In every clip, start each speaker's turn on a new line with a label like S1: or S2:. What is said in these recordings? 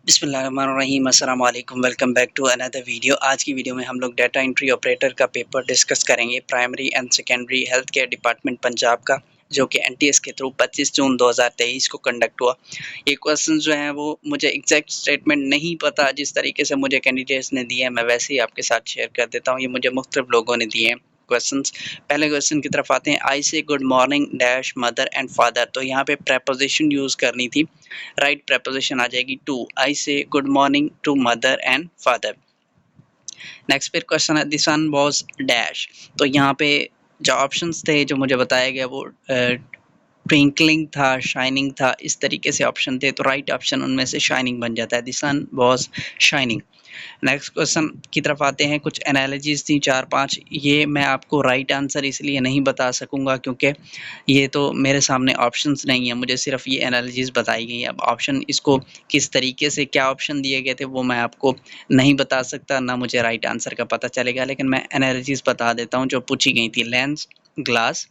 S1: बिस्मिल्लाहिर्रहमानिर्रहीम अस्सलाम वालेकुम welcome back to another video. आज की वीडियो में हम लोग डाटा एंट्री ऑपरेटर का पेपर डिस्कस करेंगे, primary and secondary health care department Punjab का, जो कि एनटीएस के थ्रू 25 जून 2023 को कंडक्ट हुआ। ये क्वेश्चन जो हैं वो मुझे एग्जैक्ट स्टेटमेंट नहीं पता, जिस तरीके से मुझे कैंडिडेट्स ने दिए हैं मैं वैसे ही आपके साथ शेयर कर देता हूँ। ये मुझे मुख्तलिफ लोगों ने दिए हैं क्वेश्चंस। पहले क्वेश्चन की तरफ आते हैं। आई say good morning dash mother and father, तो यहाँ पे प्रेपोजिशन यूज़ करनी थी। राइट प्रेपोजिशन आ जाएगी to. I say good morning to mother and father. Next फिर क्वेश्चन है, द सन वाज डैश, तो यहाँ पे जो ऑप्शंस थे जो मुझे बताया गया वो ट्विंकलिंग था, शाइनिंग था, इस तरीके से ऑप्शन थे, तो राइट ऑप्शन उनमें से शाइनिंग बन जाता है। The sun was shining. Next question की तरफ आते हैं। कुछ एनालॉजीज थी 4-5, ये मैं आपको राइट आंसर इसलिए नहीं बता सकूंगा क्योंकि ये तो मेरे सामने ऑप्शंस नहीं है, मुझे सिर्फ ये एनालॉजीज बताई गई है। अब ऑप्शन इसको किस तरीके से क्या ऑप्शन दिए गए थे वो मैं आपको नहीं बता सकता, ना मुझे राइट आंसर का पता चलेगा, लेकिन मैं एनालॉजीज बता देता हूँ जो पूछी गई थी। लेंस, ग्लास,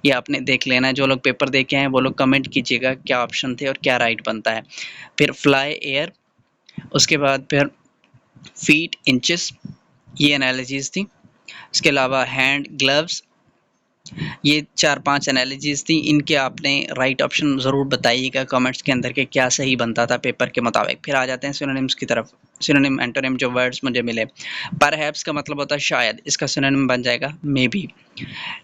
S1: ये आपने देख लेना है। जो लोग पेपर दे के आए हैं वो लोग कमेंट कीजिएगा क्या ऑप्शन थे और क्या राइट बनता है। फिर फ्लाई एयर, उसके बाद फिर फीट, इंचेस, ये एनालॉजीज थी। इसके अलावा हैंड, ग्लव्स, ये 4-5 एनालॉजीज थी। इनके आपने राइट ऑप्शन ज़रूर बताइएगा कमेंट्स के अंदर कि क्या सही बनता था पेपर के मुताबिक। फिर आ जाते हैं सिनोनिम्स की तरफ। सिनोनिम, एंटोनिम जो वर्ड्स मुझे मिले। परहैप्स का मतलब होता है शायद, इसका सिनोनिम बन जाएगा मे बी।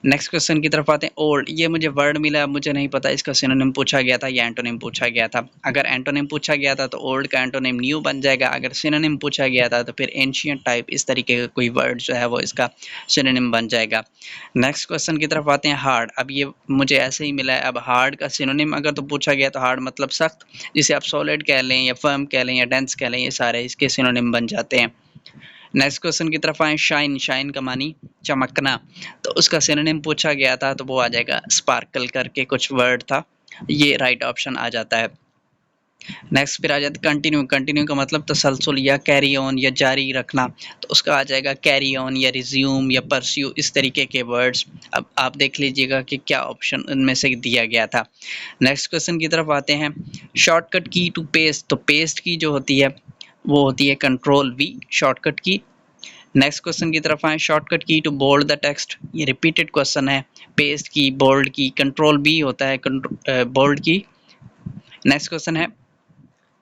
S1: नेक्स्ट क्वेश्चन की तरफ आते हैं। ओल्ड, ये मुझे वर्ड मिला, मुझे नहीं पता इसका सिनोनिम पूछा गया था या एंटोनिम पूछा गया था। अगर एंटोनिम पूछा गया था तो ओल्ड का एंटोनिम न्यू बन जाएगा, अगर सिनोनिम पूछा गया था तो फिर एंशिएंट टाइप, इस तरीके का कोई वर्ड जो है वो इसका सिनोनिम बन जाएगा। नेक्स्ट क्वेश्चन की तरफ आते हैं। हार्ड, अब ये मुझे ऐसे ही मिला है। अब हार्ड का सिनोनिम अगर तो पूछा गया तो हार्ड मतलब सख्त, जिसे आप सॉलिड कह लें या फर्म कह लें या डेंस कह लें, ये सारे इसके सिनोनिम बन जाते हैं। नेक्स्ट क्वेश्चन की तरफ आए। शाइन, शाइन का मानी चमकना, तो उसका सिनोनिम पूछा गया था तो वो आ जाएगा स्पार्कल करके कुछ वर्ड था, ये राइट ऑप्शन आ जाता है। नेक्स्ट फिर आ जाता है कंटिन्यू, कंटिन्यू का मतलब तसलसल या कैरी ऑन या जारी रखना, तो उसका आ जाएगा कैरी ऑन या रिज्यूम या परस्यू, इस तरीके के वर्ड्स। अब आप देख लीजिएगा कि क्या ऑप्शन उनमें से दिया गया था। नेक्स्ट क्वेश्चन की तरफ आते हैं। शॉर्टकट की टू पेस्ट, तो पेस्ट की जो होती है वो होती है control V, shortcut key. Next question की तरफ आए। Shortcut key to bold the text, ये रिपीटेड क्वेश्चन है। Paste key, bold key, control B होता है बोल्ड की। नेक्स्ट क्वेश्चन है।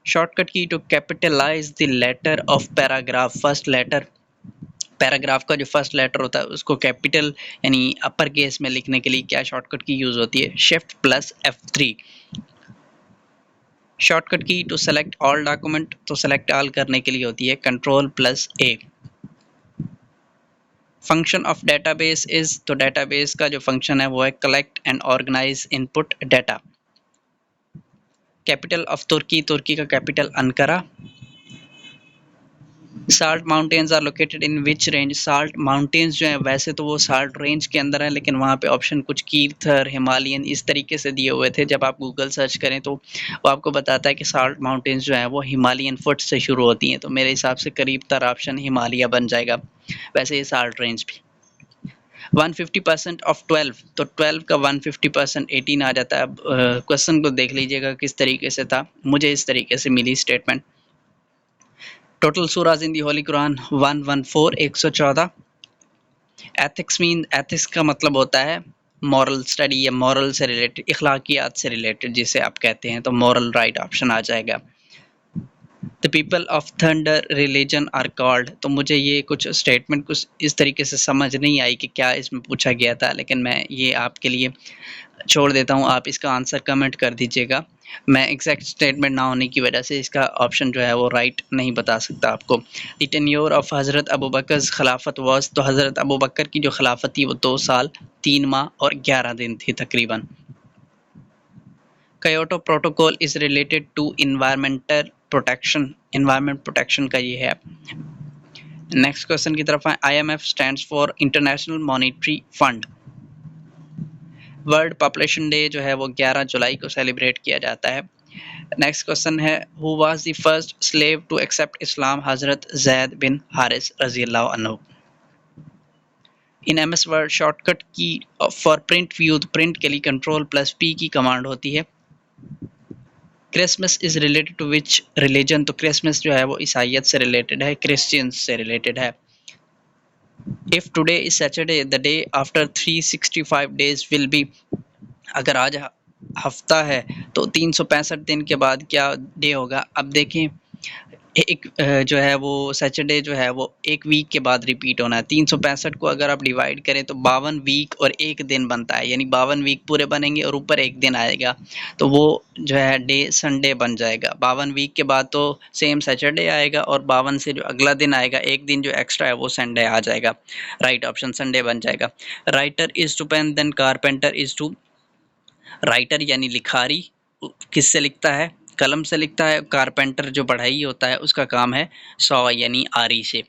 S1: Shortcut key to capitalize the letter of paragraph, first letter, paragraph का जो फर्स्ट लेटर होता है उसको कैपिटल यानी अपर केस में लिखने के लिए क्या शॉर्टकट की यूज होती है? Shift plus F3। Shortcut key to select all document, तो सेलेक्ट ऑल करने के लिए होती है control plus A। Function of database is, तो डेटाबेस का जो फंक्शन है वो है collect and organise input data. Capital of तुर्की, तुर्की का capital Ankara. Salt mountains are located in which range, salt mountains जो है वैसे तो वो साल्ट रेंज के अंदर है, लेकिन वहाँ पे ऑप्शन कुछ कीर्थर, हिमालयन, इस तरीके से दिए हुए थे। जब आप गूगल सर्च करें तो वो आपको बताता है कि साल्ट माउंटेन्स जो है वो हिमालयन फुट से शुरू होती हैं, तो मेरे हिसाब से करीब तर ऑप्शन हिमालय बन जाएगा। वैसे ये साल्ट रेंज भी 150% ऑफ 12, तो 12 का 150% 18 आ जाता है। अब क्वेश्चन को देख लीजिएगा किस तरीके से था, मुझे इस तरीके से मिली statement. Total surahs in the holy Quran 114, 114। Ethics mean, ethics का मतलब होता है मॉरल स्टडी या मॉरल से रिलेटेड, इखलाकियात से रिलेटेड जिसे आप कहते हैं, तो मॉरल राइट ऑप्शन आ जाएगा। The people of thunder religion are called, तो मुझे ये कुछ स्टेटमेंट कुछ इस तरीके से समझ नहीं आई कि क्या इसमें पूछा गया था, लेकिन मैं ये आपके लिए छोड़ देता हूँ, आप इसका आंसर कमेंट कर दीजिएगा। मैं एग्जैक्ट स्टेटमेंट ना होने की वजह से इसका ऑप्शन जो है वो राइट नहीं बता सकता आपको। द टेन्योर ऑफ हज़रत अबू बकर खिलाफत वाज, तो हज़रत अबू बकर की जो खिलाफत थी वो 2 साल 3 माह और 11 दिन थी तकरीबन। Kyoto protocol is related to environmental protection, environment protection का ये है। नेक्स्ट क्वेश्चन की तरफ आए। IMF stands for international monetary fund. World population day जो है वो 11 जुलाई को सेलिब्रेट किया जाता है। नेक्स्ट क्वेश्चन है। Who was the first slave to accept Islam? हजरत जैद बिन हारिस रजी अल्लाह अन्हु। In MS word shortcut key for print view, print के लिए control plus P key command होती है। Christmas is related to which religion, तो Christmas जो है वो ईसाइयत से रिलेटेड है, क्रिश्चियंस से रिलेटेड है। If today is Saturday the day after 365 days will be, अगर आज हफ्ता है तो 365 दिन के बाद क्या डे होगा। अब देखें एक जो है वो सैटरडे जो है वो एक वीक के बाद रिपीट होना है। 365 को अगर आप डिवाइड करें तो 52 वीक और एक दिन बनता है, यानी 52 वीक पूरे बनेंगे और ऊपर एक दिन आएगा, तो वो जो है डे संडे बन जाएगा। 52 वीक के बाद तो सेम सैटरडे आएगा और 52 से जो अगला दिन आएगा एक दिन जो एक्स्ट्रा है वो संडे आ जाएगा। राइट ऑप्शन संडे बन जाएगा। Writer is to pen then carpenter is to, writer यानी लिखारी किससे लिखता है, कलम से लिखता है। कारपेंटर जो बढ़ई होता है उसका काम है सॉ यानी आरी से।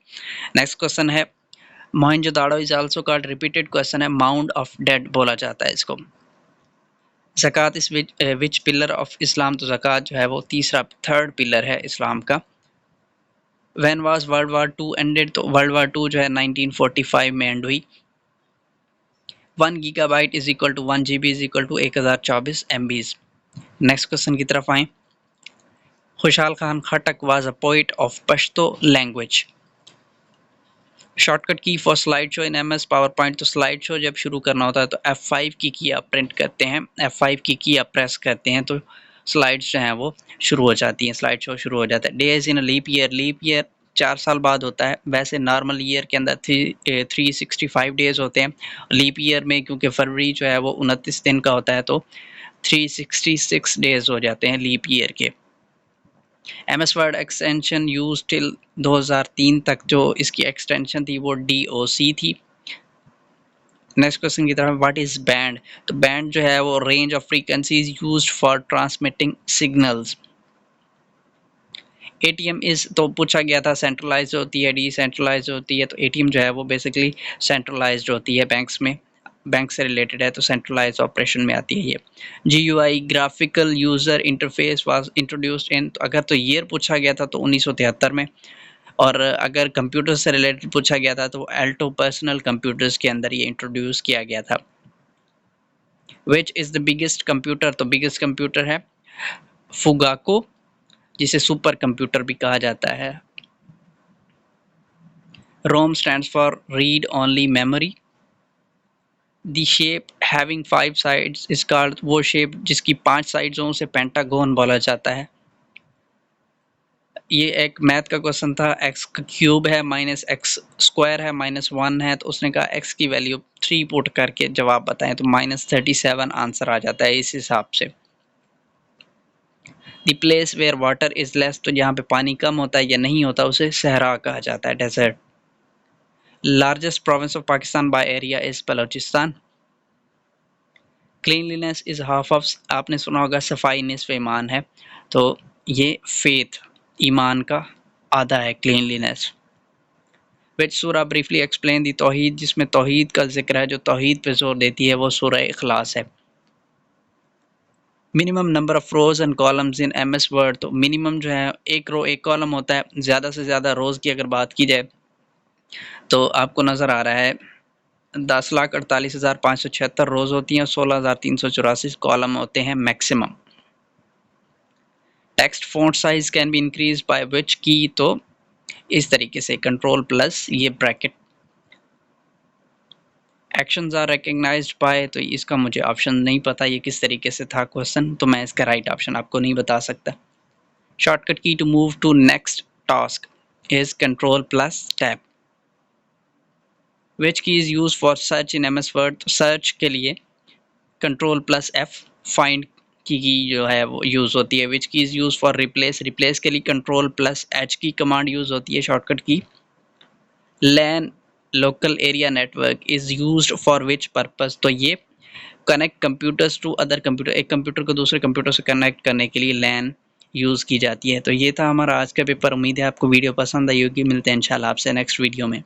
S1: नेक्स्ट क्वेश्चन है Mohenjodaro is also called, repeated question है, माउंड ऑफ डेड बोला जाता है इसको। ज़कात is which pillar of Islam, तो ज़कात जो है वो तीसरा थर्ड पिलर है इस्लाम का। When was world war 2 ended, तो वर्ल्ड वार 2 जो है 1945 में एंड हुई। 1 gigabyte is equal to 1 GB is equal to 1024 MBs। Next question की तरफ आएँ। Khushal Khan Khattak was a poet of Pashto language. Shortcut key for slide show in MS PowerPoint, तो slide show जब शुरू करना होता है तो F5 की आप प्रिंट करते हैं, F5 की आप प्रेस करते हैं तो स्लाइड्स जो हैं वो शुरू हो जाती हैं, स्लाइड शो शुरू हो जाता है। डेज इन लीप ईयर 4 साल बाद होता है। वैसे नॉर्मल ईयर के अंदर 365 डेज होते हैं। लीप ईयर में क्योंकि फरवरी जो है वो 29 दिन का होता है तो 366 डेज हो जाते हैं लीप ईयर के। MS word extension use till 2003 तक, जो इसकी एक्सटेंशन थी वो DOC थी। नेक्स्ट क्वेश्चन की तरफ, व्हाट इज बैंड, तो बैंड जो है वो range of frequencies used for transmitting signals. ATM is, तो पूछा गया था सेंट्रलाइज होती है डिसेंट्रलाइज होती है, तो ATM जो है वो बेसिकली सेंट्रलाइज्ड होती है, बैंक्स में, बैंक से रिलेटेड है तो सेंट्रलाइज ऑपरेशन में आती है ये। GUI graphical user interface was introduced in, तो अगर तो ईयर पूछा गया था तो 1973 में, और अगर कंप्यूटर से रिलेटेड पूछा गया था तो एल्टो पर्सनल कंप्यूटर्स के अंदर ये इंट्रोड्यूस किया गया था। Which is the biggest computer, तो बिगेस्ट कंप्यूटर है फुगाको, जिसे सुपर कंप्यूटर भी कहा जाता है। रोम stands for read only memory. The shape having 5 sides is called, वो शेप जिसकी 5 साइड्स हों उसे पेंटागोन बोला जाता है। ये एक मैथ का क्वेश्चन था, एक्स का क्यूब है माइनस एक्स स्क्वायर है माइनस 1 है, तो उसने कहा एक्स की वैल्यू 3 पुट करके जवाब बताएं, तो -37 आंसर आ जाता है इस हिसाब से। The place where water is less, तो जहाँ पे पानी कम होता है या नहीं होता उसे सहरा कहा जाता है, desert. Largest province of Pakistan by area is Balochistan. Cleanliness is half of, आपने सुना होगा सफाई निस्फ ईमान है, तो ये फेथ ईमान का आधा है क्लीनलीनेस। विच सूरा ब्रीफली एक्सप्लेन दी तौहीद, जिसमें तौहीद का जिक्र है, जो तौहीद पे जोर देती है वो सूरा इखलास है। Minimum number of rose and columns in MS Word, तो मिनिमम जो है एक रो एक कॉलम होता है, ज़्यादा से ज़्यादा रोज़ की अगर बात की जाए तो आपको नज़र आ रहा है 10,48,576 रोज़ होती हैं और 16,384 कॉलम होते हैं maximum. Text font size can be increase by which key, तो इस तरीके से कंट्रोल प्लस ये bracket. Actions are recognized by, तो इसका मुझे ऑप्शन नहीं पता ये किस तरीके से था क्वेश्चन, तो मैं इसका राइट ऑप्शन आपको नहीं बता सकता। Shortcut key to move to next task is control plus tab. Which key is use for search in MS Word, तो सर्च के लिए कंट्रोल प्लस F, फाइंड की जो है वो यूज़ होती है। Which key is use for replace, replace के लिए control plus H key command use होती है shortcut key. LAN local area network is used for which purpose, तो ये connect computers to other computer, एक कंप्यूटर को दूसरे कंप्यूटर से कनेक्ट करने के लिए लैन यूज़ की जाती है। तो ये था हमारा आज का पेपर। उम्मीद है आपको वीडियो पसंद आई होगी। मिलते हैं इंशाल्लाह आपसे नेक्स्ट वीडियो में।